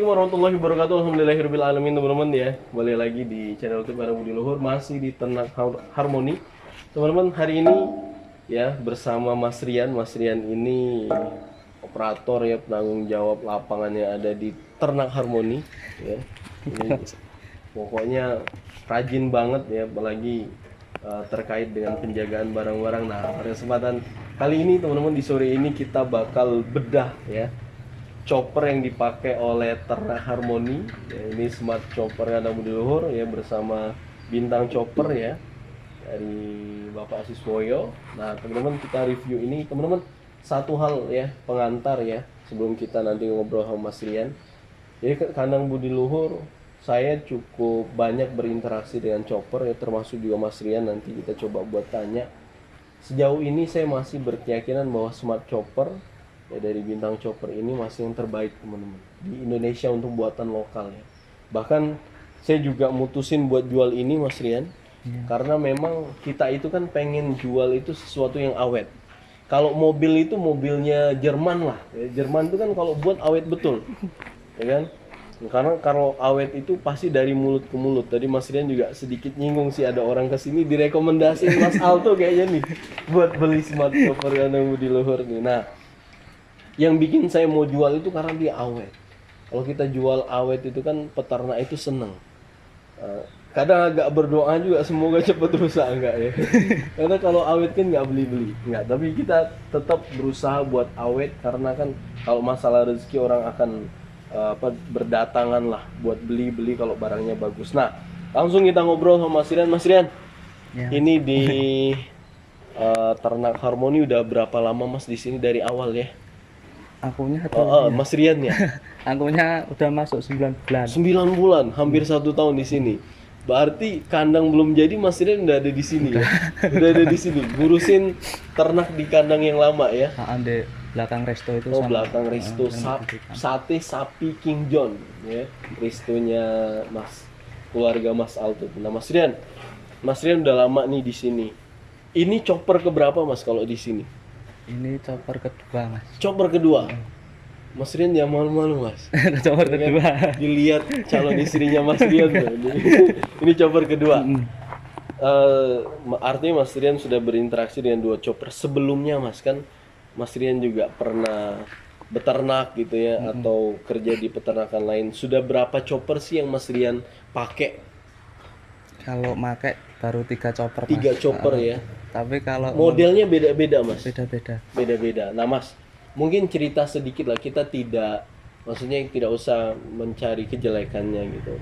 Assalamualaikum warahmatullahi wabarakatuh. Alhamdulillahirabbil alamin, teman-teman ya. Balik lagi di channel YouTube Kadang Budi Luhur, masih di Ternak Harmoni. Teman-teman, hari ini ya bersama Mas Rian. Mas Rian ini operator ya, penanggung jawab lapangan yang ada di Ternak Harmoni ya. Ini pokoknya rajin banget ya, apalagi terkait dengan penjagaan barang-barang. Nah, pada kesempatan kali ini teman-teman, di sore ini kita bakal bedah ya chopper yang dipakai oleh Ternak Harmoni ya, ini smart chopper Kadang Budi Luhur ya, bersama bintang chopper ya dari Bapak Siswoyo. Nah teman-teman, kita review ini teman-teman, satu hal ya, pengantar ya, sebelum kita nanti ngobrol sama Mas Rian. Jadi Kadang Budi Luhur, saya cukup banyak berinteraksi dengan chopper ya, termasuk juga Mas Rian. Nanti kita coba buat tanya. Sejauh ini saya masih berkeyakinan bahwa smart chopper ya dari bintang chopper ini masih yang terbaik teman-teman di Indonesia untuk buatan lokal ya. Bahkan saya juga mutusin buat jual ini Mas Rian karena memang kita itu kan pengen jual itu sesuatu yang awet. Kalau mobil itu mobilnya Jerman lah ya. Jerman itu kan kalau buat awet betul ya kan, karena kalau awet itu pasti dari mulut ke mulut. Tadi Mas Rian juga sedikit nyinggung sih, ada orang kesini direkomendasiin Mas Alto kayaknya nih buat beli smart chopper Kadang Budi Luhur nih. Nah, yang bikin saya mau jual itu karena dia awet. Kalau kita jual awet itu kan peternak itu seneng. Kadang agak berdoa juga semoga cepat rusak, enggak ya. Karena kalau awet kan nggak beli-beli, enggak. Tapi kita tetap berusaha buat awet karena kan kalau masalah rezeki orang akan berdatangan lah buat beli-beli kalau barangnya bagus. Nah, langsung kita ngobrol sama Mas Rian. Mas Rian, ya. Ini di Ternak Harmoni udah berapa lama Mas di sini dari awal ya? Akunya atau Mas Rian ya? Akunya udah masuk 9 bulan. 9 bulan, hampir 1 tahun di sini. Berarti kandang belum jadi, Mas Rian udah ada di sini ya? Udah ada di sini, ngurusin ternak di kandang yang lama ya? Di belakang resto itu. Oh, belakang resto sate sapi King John ya, restonya Mas, keluarga Mas Alto. Nah Mas Rian udah lama nih di sini. Ini chopper keberapa Mas kalau di sini? Ini chopper kedua Mas. Chopper kedua. Mas Rian jangan malu-malu Mas. Chopper kedua. Dilihat calon istrinya Mas Rian tuh. Ini chopper kedua. Artinya Mas Rian sudah berinteraksi dengan 2 chopper sebelumnya Mas, kan Mas Rian juga pernah beternak gitu ya, atau kerja di peternakan lain. Sudah berapa chopper sih yang Mas Rian pakai? Kalau pakai baru 3 chopper. 3 chopper ya. Tapi kalau modelnya beda-beda Mas. Beda-beda. Nah Mas, mungkin cerita sedikit lah, kita tidak, maksudnya tidak usah mencari kejelekannya gitu.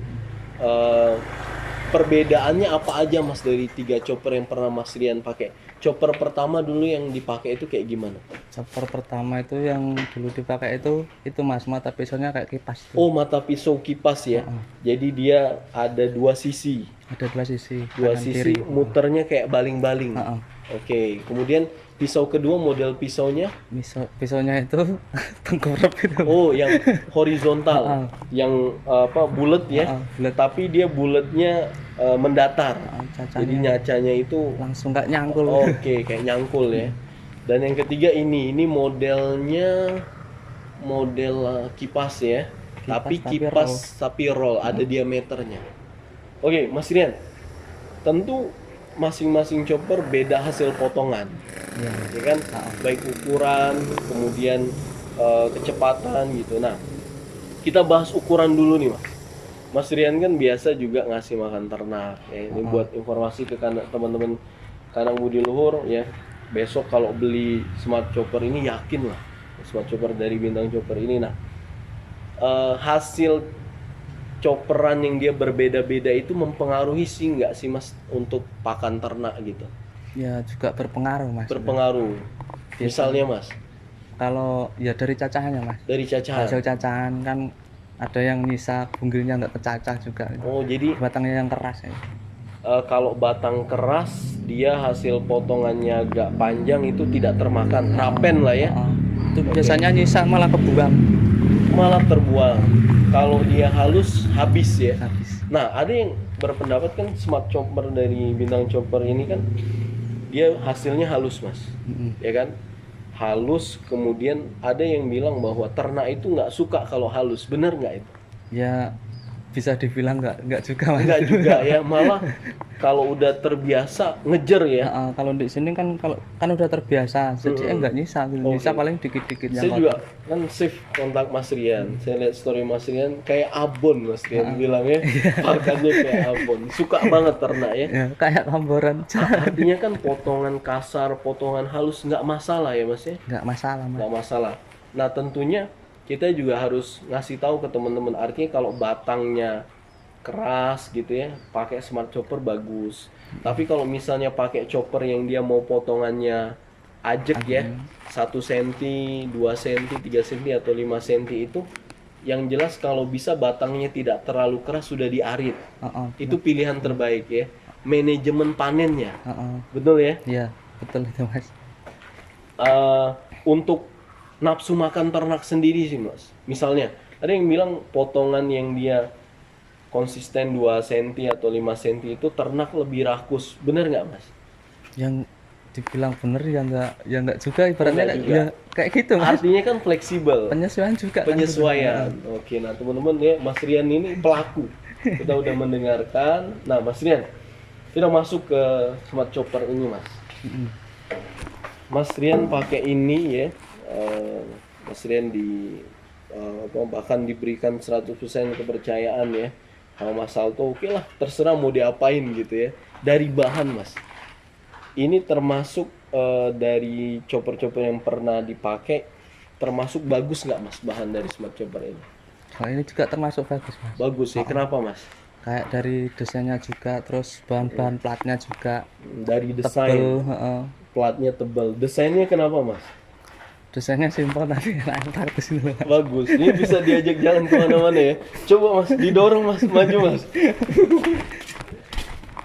Perbedaannya apa aja Mas dari 3 chopper yang pernah Mas Rian pakai? Chopper pertama dulu yang dipakai itu kayak gimana? Chopper pertama itu yang dulu dipakai itu Mas, mata pisaunya kayak kipas. Oh, mata pisau kipas ya. Jadi dia ada 2 sisi. Ada 2 sisi. 2 sisi kiri. Muternya kayak baling-baling. Oke. Kemudian pisau kedua, model pisaunya? Pisaunya itu tengkorak itu. Oh, yang horizontal, yang bulat ya. Bulet. Tapi dia bulatnya mendatar. Jadi nyacanya itu langsung kayak nyangkul. Oke, kayak nyangkul ya. Dan yang ketiga ini modelnya model kipas ya. Kipas tapi roll, ada diameternya. Oke, Mas Rian. Tentu masing-masing chopper beda hasil potongan. Ya kan? Baik ukuran, kemudian kecepatan gitu. Nah, kita bahas ukuran dulu nih, Mas. Mas Rian kan biasa juga ngasih makan ternak ya. Ini buat informasi ke teman-teman Kadang Budi Luhur ya. Besok kalau beli smart chopper ini, yakin lah smart chopper dari bintang chopper ini. Nah, hasil chopperan yang dia berbeda-beda itu mempengaruhi sih nggak sih Mas untuk pakan ternak gitu? Ya juga berpengaruh Mas. Berpengaruh. Misalnya Mas? Kalau ya dari cacahannya Mas. Dari cacahan. Hasil cacahan kan ada yang nyisa bunggilnya nggak kecacah juga. Oh jadi batangnya yang keras ya. Kalau batang keras dia hasil potongannya agak panjang itu tidak termakan, rapen lah ya. Itu biasanya nyisa malah kebuang. Malah terbuang. Kalau dia halus habis ya. Habis. Nah ada yang berpendapat kan smart chopper dari bintang chopper ini kan dia hasilnya halus Mas, ya kan? Halus, kemudian ada yang bilang bahwa ternak itu nggak suka kalau halus, bener nggak itu? Ya bisa dibilang nggak juga mas. Enggak juga ya, malah kalau udah terbiasa ngejer ya. Kalau di sini kan kalau kan udah terbiasa, jadi nggak nyisa gitu. Nyisa Oke. paling dikit-dikit yang Saya juga kotor. kan save kontak Mas Rian. Saya lihat story Mas Rian kayak abon, Mas Rian bilangnya pakannya kayak abon. Suka banget ternak ya. Ya, kayak kamboran. Artinya kan potongan kasar, potongan halus nggak masalah ya Mas ya. Nggak masalah mas. Nggak masalah. Nah tentunya kita juga harus ngasih tahu ke teman-teman, artinya kalau batangnya keras gitu ya, pakai smart chopper bagus. Tapi kalau misalnya pakai chopper yang dia mau potongannya ajek ya, 1 cm, 2 cm, 3 cm atau 5 cm, itu yang jelas kalau bisa batangnya tidak terlalu keras, sudah diarit. Itu pilihan terbaik ya. Manajemen panennya, betul ya. Iya betul itu mas. Untuk nafsu makan ternak sendiri sih mas, misalnya ada yang bilang potongan yang dia konsisten 2 cm atau 5 cm itu ternak lebih rakus, bener nggak mas? Yang dibilang bener ya nggak juga, ibaratnya Nggak juga. ya kayak gitu mas. Artinya kan fleksibel, Penyesuaian juga kan. penyesuaian. Oke, nah teman-teman ya, Mas Rian ini pelaku, kita udah mendengarkan. Nah Mas Rian, kita masuk ke smart chopper ini mas. Mas Rian pakai ini ya. Mas Rian bahkan diberikan 100% kepercayaan ya sama Mas Salto. Oke lah, terserah mau diapain gitu ya. Dari bahan mas, ini termasuk dari chopper-chopper yang pernah dipakai, termasuk bagus nggak mas bahan dari smart chopper ini? Kalau ini juga termasuk bagus mas. Bagus ya, kenapa mas? Kayak dari desainnya juga, terus bahan-bahan platnya juga Dari desain, tebel. platnya tebal. Desainnya kenapa mas? Desainnya simpel tapi enak praktis gitu. Bagus, ini bisa diajak jalan kemana-mana ya. Coba mas, didorong mas, maju mas.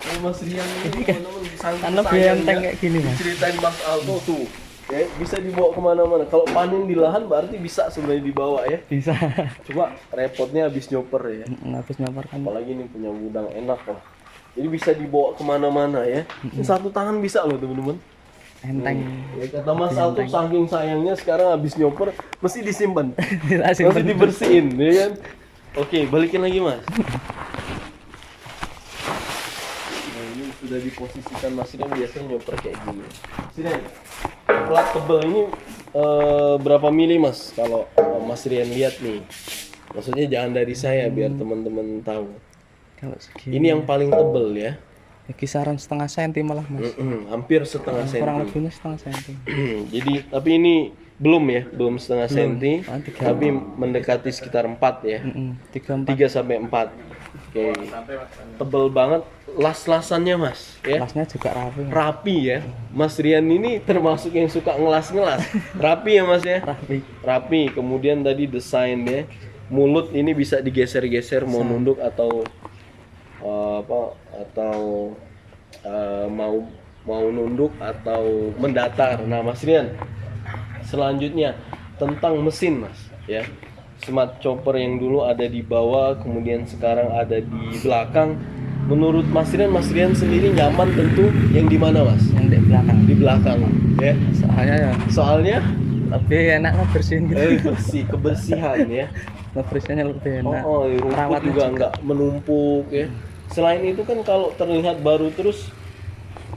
Oh, Mas Rian ini teman-teman Karena biar enteng kayak gini mas. Ceritain Mas Alto tuh, ya bisa dibawa kemana-mana. Kalau panen di lahan berarti bisa sebenarnya dibawa ya. Bisa. Cuma repotnya habis nyopper ya. Habis nyopor kan. Apalagi ini punya gudang enak loh. Jadi bisa dibawa kemana-mana ya. Ini satu tangan bisa loh teman-teman. Enteng. Ya, kata Mas Alto saking sayangnya sekarang habis nyopper mesti disimpan, Mesti mesti dibersihin, ya kan? Oke, balikin lagi mas. Nah, ini sudah diposisikan Mas Rian, biasanya nyopper kayak gini. Sini, plat tebel ini berapa mili mas? Kalau Mas Rian lihat nih, maksudnya jangan dari saya biar teman-teman tahu. Kalau segini Ini yang paling tebel ya. kisaran setengah senti malah mas. Hampir setengah senti. Kurang lebihnya setengah senti. Jadi tapi ini belum ya, belum setengah senti, tiga. tapi mendekati sekitar 4 ya. 3-4 3 sampai 4. Oke. Tebel banget, las-lasannya mas ya. kelasnya juga rapi. Rapi ya. Mas Rian ini termasuk yang suka ngelas-ngelas. Rapi ya mas ya. Rapi. Kemudian tadi desain ya. Mulut ini bisa digeser-geser mau nunduk atau mau nunduk atau mendatar. Nah Mas Rian, selanjutnya tentang mesin mas ya. Smart chopper yang dulu ada di bawah, kemudian sekarang ada di belakang. Menurut Mas Rian sendiri nyaman tentu yang di mana mas? Yang di belakang. Di belakang ya. Soalnya lebih enak ngebersihin gitu. Bersih, kebersihan ya. Ngebersihinnya lebih enak. Rumput Perawatnya juga nggak menumpuk ya. Selain itu kan kalau terlihat baru terus,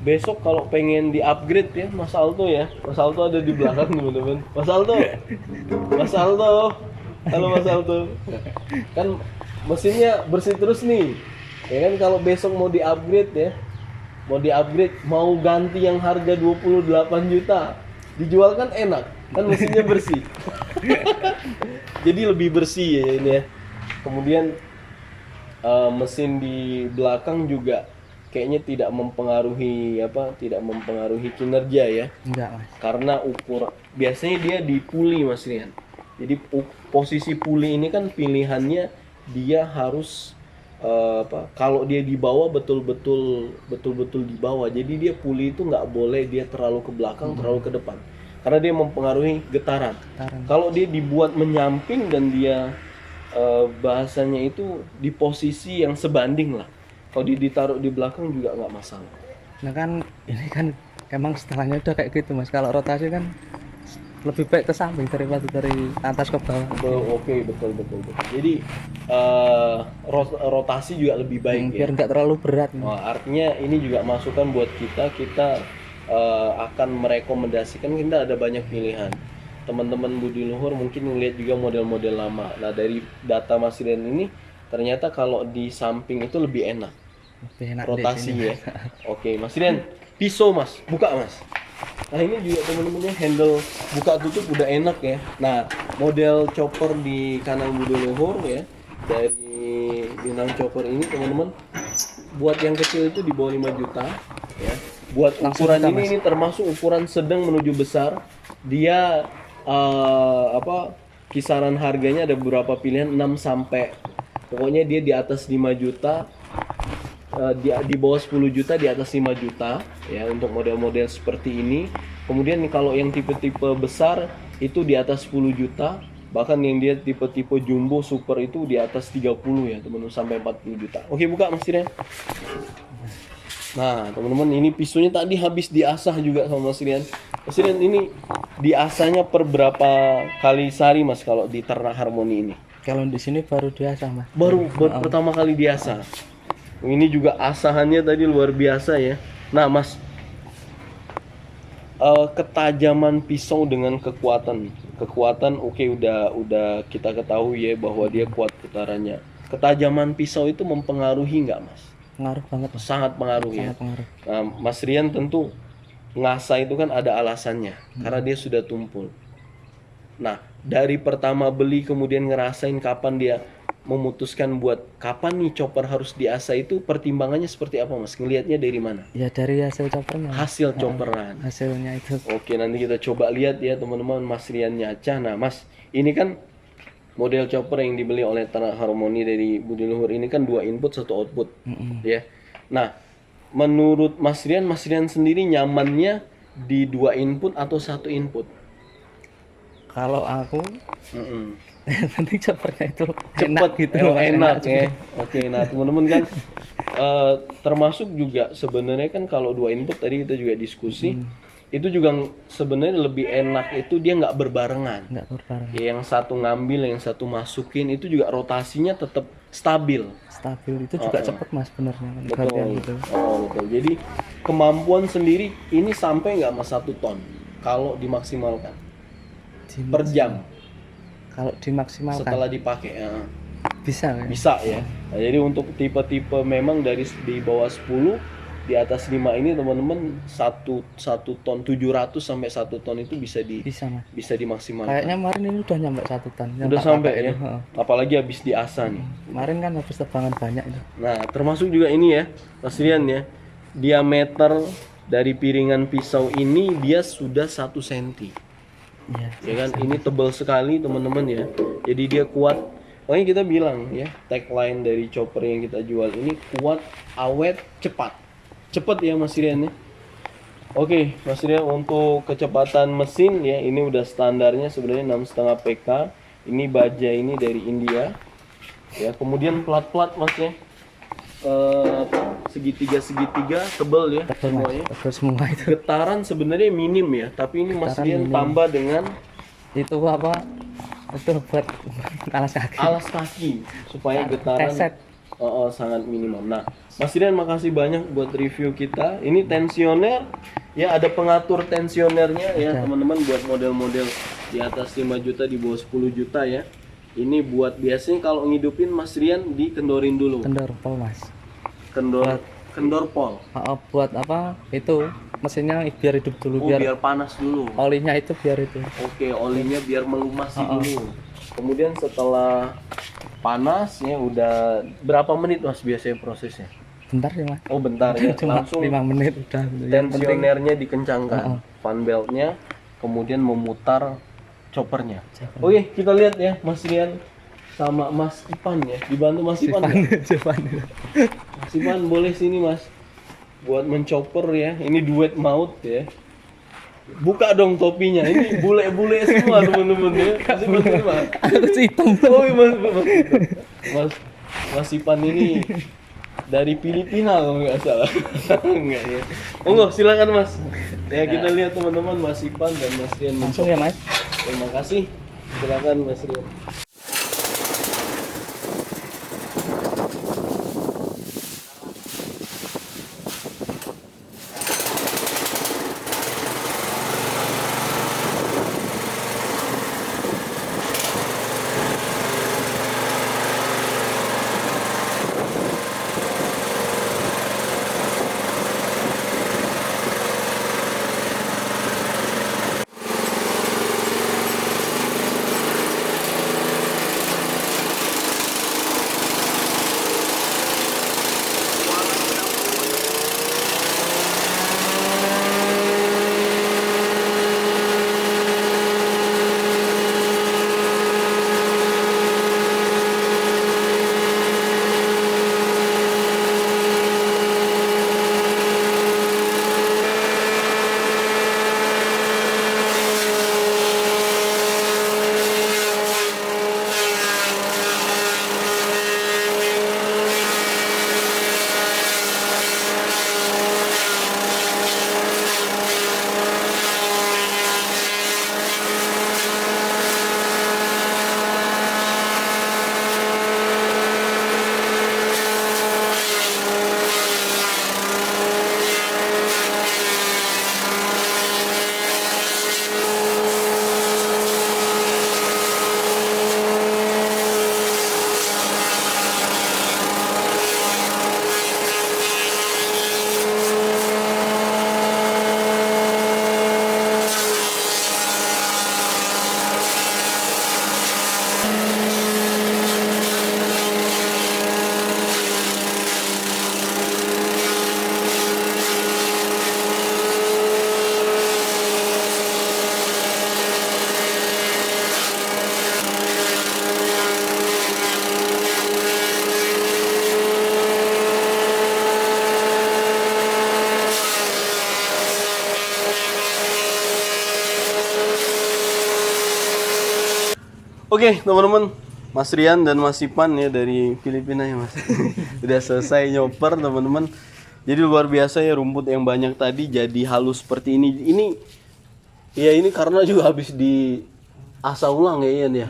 besok kalau pengen di upgrade ya Mas Alto ya. Mas Alto ada di belakang teman-teman. Mas Alto. Halo Mas Alto. Kan mesinnya bersih terus nih. Ya kan kalau besok mau di upgrade ya. Mau ganti yang harga 28 juta. Dijual kan enak. Kan mesinnya bersih. Jadi lebih bersih ya ini ya. Kemudian mesin di belakang juga kayaknya tidak mempengaruhi kinerja ya. Enggak mas. Karena biasanya dia di puli Mas Rian. Jadi posisi puli ini kan pilihannya dia harus kalau dia di bawah betul-betul di bawah. Jadi dia puli itu nggak boleh dia terlalu ke belakang, terlalu ke depan. Karena dia mempengaruhi getaran. Kalau dia dibuat menyamping dan dia bahasanya itu di posisi yang sebanding lah. Kalau ditaruh di belakang juga nggak masalah. Nah kan ini kan emang setelahnya udah kayak gitu mas. Kalau rotasi kan lebih baik ke samping daripada dari atas ke bawah. Oke, betul. Jadi rotasi juga lebih baik ya. Biar nggak terlalu berat. Artinya ini juga masukan buat kita akan merekomendasikan, kita ada banyak pilihan. Teman-teman budi luhur mungkin ngeliat juga model-model lama. Nah, dari data Mas Rian ini ternyata kalau di samping itu lebih enak Lebih enak di rotasi sini. ya. Oke, Mas Rian, pisau Mas, buka Mas. Nah, ini juga teman-temannya handle buka tutup udah enak ya. Nah, model chopper di kanan budi luhur ya, dari Bintang Chopper ini teman-teman, buat yang kecil itu di bawah 5 juta ya. Buat Langsung ukuran kita, ini termasuk ukuran sedang menuju besar. Dia kisaran harganya ada beberapa pilihan 6 sampai pokoknya dia di atas 5 juta, di bawah 10 juta, di atas 5 juta ya untuk model-model seperti ini. Kemudian kalau yang tipe-tipe besar itu di atas 10 juta, bahkan yang dia tipe-tipe jumbo super itu di atas 30 ya teman-teman, sampai 40 juta. Oke, buka Mas Rian. Nah, teman-teman, ini pisunya tadi habis diasah juga sama Mas Rian. Mas Rian, ini diasahnya per berapa kali sehari Mas kalau di Ternak Harmoni ini? Kalau di sini baru diasah Mas. Baru pertama kali diasah. Ini juga asahannya tadi luar biasa ya. Nah, Mas, ketajaman pisau dengan kekuatan oke, udah kita ketahui ya bahwa dia kuat putarannya. Ketajaman pisau itu mempengaruhi nggak Mas? Pengaruh banget Mas. Sangat pengaruh ya. Sangat pengaruh. Nah, Mas Rian tentu ngasah itu kan ada alasannya, karena dia sudah tumpul. Nah, dari pertama beli kemudian ngerasain kapan dia memutuskan buat kapan nih chopper harus diasah, itu pertimbangannya seperti apa Mas? Ngelihatnya dari mana? Ya dari hasil choppernya. Hasil chopperan. Hasilnya itu. Oke, nanti kita coba lihat ya teman-teman Mas Rian nyacah. Nah, Mas, ini kan model chopper yang dibeli oleh Ternak Harmoni dari Budi Luhur ini kan 2 input 1 output ya. Nah, menurut Mas Rian sendiri nyamannya di 2 input atau 1 input? Kalau aku penting choppernya itu Cepet enak gitu. enak ya. juga. Oke, nah teman-teman kan termasuk juga sebenarnya kan kalau 2 input tadi kita juga diskusi, itu juga sebenarnya lebih enak itu dia nggak berbarengan. Nggak berbareng. Ya, yang satu ngambil, yang satu masukin, itu juga rotasinya tetap stabil. Stabil itu juga cepet Mas sebenarnya. Betul. Gitu. Betul. Jadi kemampuan sendiri ini sampai nggak Mas 1 ton kalau dimaksimalkan per jam Kalau dimaksimalkan setelah dipakai ya. bisa ya? Bisa ya. Nah, jadi untuk tipe-tipe memang dari di bawah 10 di atas 5 ini teman-teman 1 ton 700 sampai 1 ton itu bisa Mas. bisa dimaksimalkan. Kayaknya kemarin ini udah nyampe 1 ton. Yang Udah tak sampai pakai ya. itu. Apalagi habis diasah nih. Kemarin kan habis tebangan banyak itu. Nah, termasuk juga ini ya, Mas Rian ya. Diameter dari piringan pisau ini dia sudah 1 cm. Iya. Ya kan, ini tebal sekali teman-teman ya. Jadi dia kuat. Makanya kita bilang ya, tagline dari chopper yang kita jual ini kuat, awet, cepat. Cepat ya Mas Rian ya. Oke, Mas Rian, untuk kecepatan mesin ya, ini udah standarnya sebenarnya 6,5 PK. Ini baja ini dari India. Ya, kemudian plat-plat Mas ya. Segitiga tebal ya semuanya. Tebal semua itu. Getaran sebenarnya minim ya, tapi ini Mas Rian tambah dengan Itu apa? Itu buat alas kaki. alas kaki supaya getaran Reset. sangat minimum. Nah, Mas Rian makasih banyak buat review kita. Ini tensioner ya, ada pengatur tensionernya ya teman-teman, buat model-model di atas 5 juta, di bawah 10 juta ya. Ini buat biasanya kalau ngidupin Mas Rian dikendorin dulu. Kendor pol Mas. Kendor pol. Buat apa? Itu mesinnya biar hidup dulu, Biar panas dulu. olinya itu biar itu. Oke, olinya biar melumasi dulu. Kemudian setelah panas ya, udah berapa menit Mas biasanya prosesnya? Bentar ya Mas. Oh bentar ya, Cuma langsung 5 menit udah. tensionernya dikencangkan, fan beltnya, kemudian memutar choppernya. Oke, kita lihat ya Mas Rian sama Mas Ipan ya, dibantu Mas Ipan. Mas Ipan boleh sini Mas, buat menchopper ya. Ini duet maut ya. Buka dong topinya, ini bule-bule semua teman-teman ya. Mas Ipan ini Mas. Aku hitam. Oh iya, Mas Ipan ini dari Filipina kalau nggak salah. Enggak ya. Monggo silakan Mas. Ya kita lihat teman-teman Mas Ipan dan Mas Rian. Langsung ya Mas. Terima kasih. Silakan Mas Rian. Oke, teman-teman, Mas Rian dan Mas Ipan ya dari Filipina ya Mas. Udah selesai nyoper teman-teman. Jadi luar biasa ya rumput yang banyak tadi jadi halus seperti ini. Ini karena juga habis diasah ulang ya Ian ya.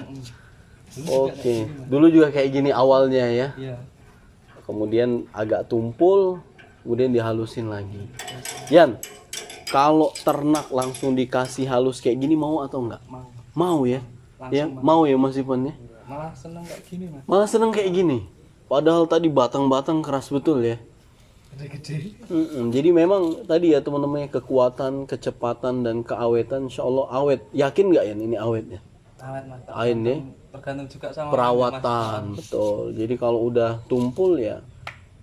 Oke, dulu juga kayak gini awalnya ya. Iya. Kemudian agak tumpul, kemudian dihalusin lagi. Yan, kalau ternak langsung dikasih halus kayak gini mau atau enggak? Mau. Mau ya? Langsung Ya, mau ya Mas Ipan ya? Malah seneng kayak gini Mas. Malah seneng kayak gini. Padahal tadi batang-batang keras betul ya. Gede-gede. Jadi memang tadi ya teman-teman kekuatan, kecepatan dan keawetan insya Allah awet. Yakin nggak ya ini awetnya? Awet Mas. Awet ya? Tergantung juga sama Perawatan, betul. Jadi kalau udah tumpul ya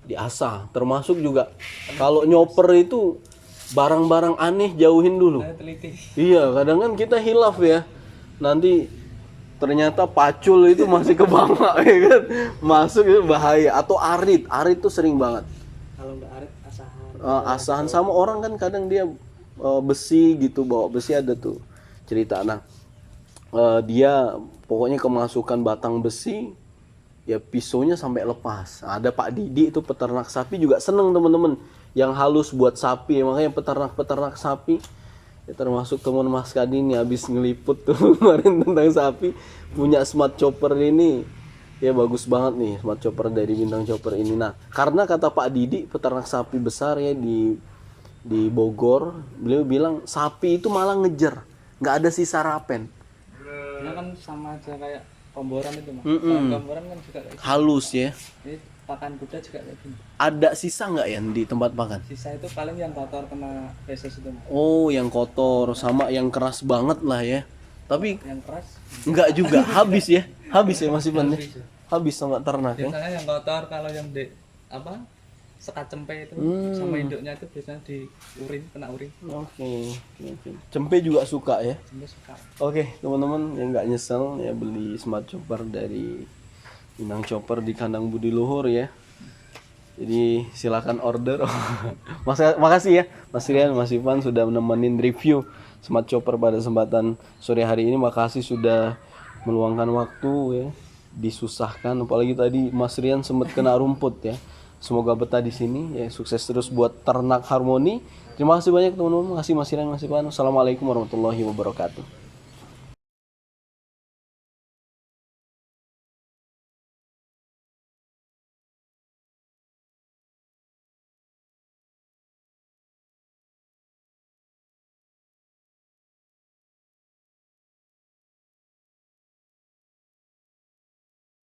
diasah. Termasuk juga kalau nyoper itu barang-barang aneh jauhin dulu. Saya teliti. Iya, kadang kan kita hilaf ya. Nanti ternyata pacul itu masih kebangga ya kan. Masuk itu bahaya atau arit. Arit tuh sering banget. Kalau nggak arit asahan. Asahan sama orang kan kadang dia besi gitu, bawa besi ada tuh cerita. Nah, dia pokoknya kemasukan batang besi ya pisaunya sampai lepas. Ada Pak Didi itu peternak sapi juga seneng teman-teman yang halus buat sapi. Makanya peternak sapi ya, termasuk teman Mas Kadi ini habis ngeliput tuh kemarin tentang sapi punya smart chopper ini ya bagus banget nih smart chopper dari Bintang Chopper ini. Nah karena kata Pak Didi peternak sapi besar ya di Bogor, beliau bilang sapi itu malah ngejar, nggak ada sisa rapen. Ini kan sama aja kayak komboran itu Mas. Kalau komboran kan juga kayak gini. Halus ya. Ini pakan kuda juga kayak gini. Ada sisa nggak ya di tempat makan? Sisa itu paling yang kotor kena feses itu Mas. Oh yang kotor sama yang keras banget lah ya. Tapi Yang keras nggak juga habis ya, habis ya Mas Ipan ya. habis ya. Habis sama ternak ya. Biasanya yang kotor kalau yang di apa sekat cempe itu sama induknya itu biasanya di urin, kena urin. Oke. Cempe juga suka ya. Cempe suka. Oke, teman-teman yang nggak nyesel ya beli smart chopper dari Bintang Chopper di Kandang Budi Luhur ya. Jadi silakan order. Makasih ya Mas Rian, Mas Ivan sudah nemenin review smart chopper pada kesempatan sore hari ini. Makasih sudah meluangkan waktu ya. Disusahkan apalagi tadi Mas Rian sempat kena rumput ya. Semoga betah di sini ya, sukses terus buat Ternak Harmoni. Terima kasih banyak teman-teman, makasih Mas Rian, Mas Ipan. Assalamualaikum warahmatullahi wabarakatuh.